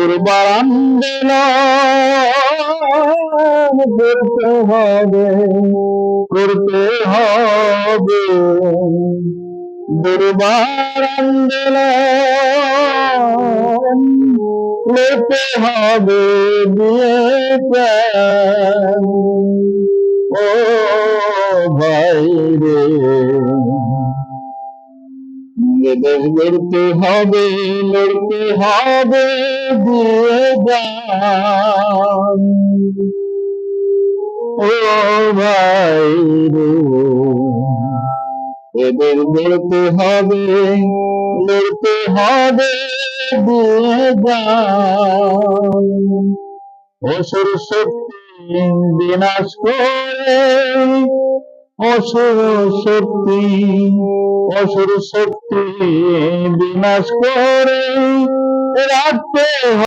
দুর্বার আন্দোলন করতে হবে, করতে হবে। দুর্বার আন্দোলন করতে হবে দিয়ে প্রাণ। ও ভাই রে, দেশ গড়তে হবে, লড়তে হবে দিয়ে যান। ও ভাই রে, এদের গড়তে হবে, লড়তে হবে দিয়ে যান। অসুর শক্তি বিনাশ করে, অসুর শক্তি, অসুর শক্তি বিনাশ করে রাখতে